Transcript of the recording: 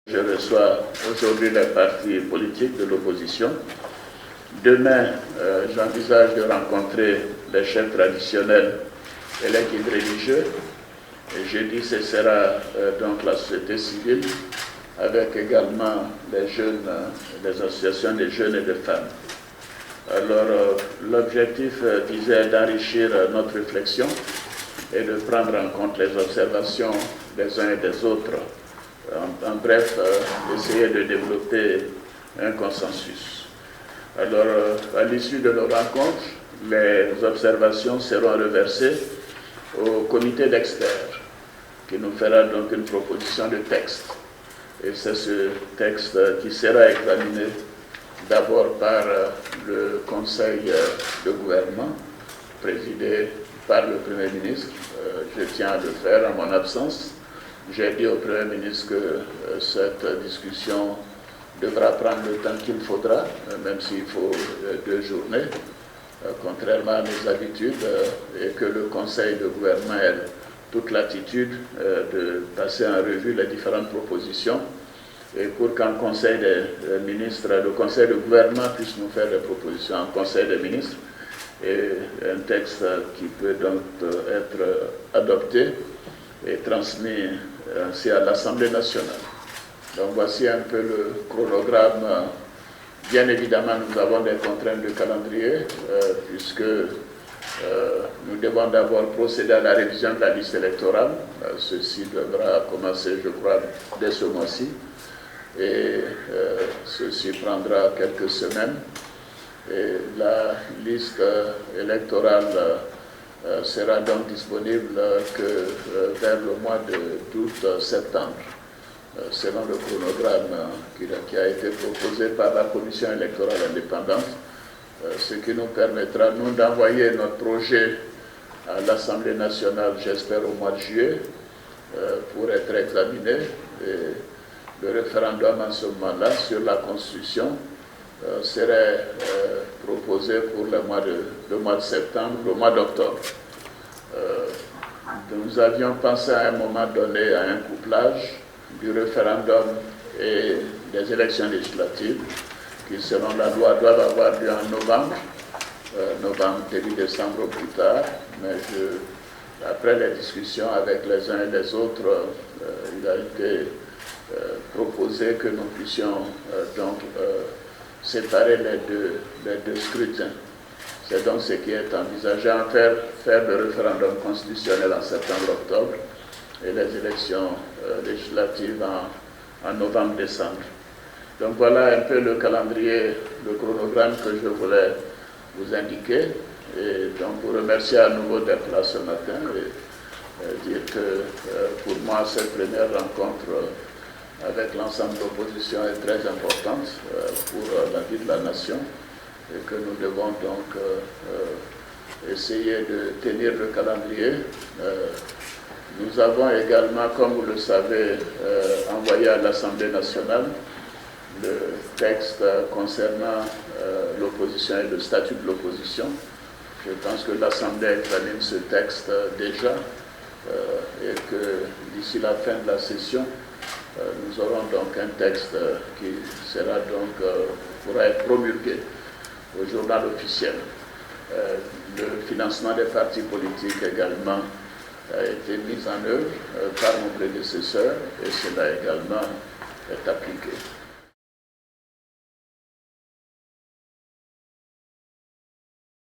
Je reçois aujourd'hui les partis politiques de l'opposition. Demain, j'envisage de rencontrer les chefs traditionnels et les guides religieux. Et jeudi, ce sera donc la société civile, avec également les jeunes, les associations des jeunes et des femmes. Alors, l'objectif visait d'enrichir notre réflexion et de prendre en compte les observations des uns et des autres. En bref, essayer de développer un consensus. Alors, à l'issue de nos rencontres, les observations seront reversées au comité d'experts qui nous fera donc une proposition de texte. Et c'est ce texte qui sera examiné d'abord par le Conseil de gouvernement, présidé par le Premier ministre. Je tiens à le faire en mon absence. J'ai dit au Premier ministre que cette discussion devra prendre le temps qu'il faudra, même s'il faut 2 journées, contrairement à mes habitudes, et que le Conseil de gouvernement ait toute l'attitude de passer en revue les différentes propositions, et pour qu'en Conseil des ministres, le Conseil de gouvernement puisse nous faire des propositions en Conseil des ministres, et un texte qui peut donc être adopté et transmis ainsi à l'Assemblée nationale. Donc voici un peu le chronogramme. Bien évidemment, nous avons des contraintes de calendrier, puisque nous devons d'abord procéder à la révision de la liste électorale. Ceci devra commencer, je crois, dès ce mois-ci. Et ceci prendra quelques semaines. Et la liste électorale sera donc disponible que vers le mois d'août-septembre, selon le chronogramme qui a été proposé par la Commission électorale indépendante, ce qui nous permettra, nous, d'envoyer notre projet à l'Assemblée nationale, j'espère au mois de juillet, pour être examiné. Et le référendum en ce moment-là sur la Constitution serait proposé pour le mois de septembre, le mois d'octobre. Nous avions pensé à un moment donné à un couplage du référendum et des élections législatives qui, selon la loi, doivent avoir lieu en novembre, début décembre ou plus tard. Mais après les discussions avec les uns et les autres, il a été proposé que nous puissions donc séparer les deux scrutins. C'est donc ce qui est envisagé, en faire le référendum constitutionnel en septembre-octobre et les élections législatives en novembre-décembre. Donc voilà un peu le calendrier, le chronogramme que je voulais vous indiquer. Et donc vous remercier à nouveau d'être là ce matin et dire que pour moi cette première rencontre avec l'ensemble de l'opposition est très importante pour la vie de la nation et que nous devons donc essayer de tenir le calendrier. Nous avons également, comme vous le savez, envoyé à l'Assemblée nationale le texte concernant l'opposition et le statut de l'opposition. Je pense que l'Assemblée examine ce texte déjà et que d'ici la fin de la session, nous aurons donc un texte qui sera donc, pourra être promulgué au journal officiel. Le financement des partis politiques également a été mis en œuvre par mon prédécesseur et cela également est appliqué.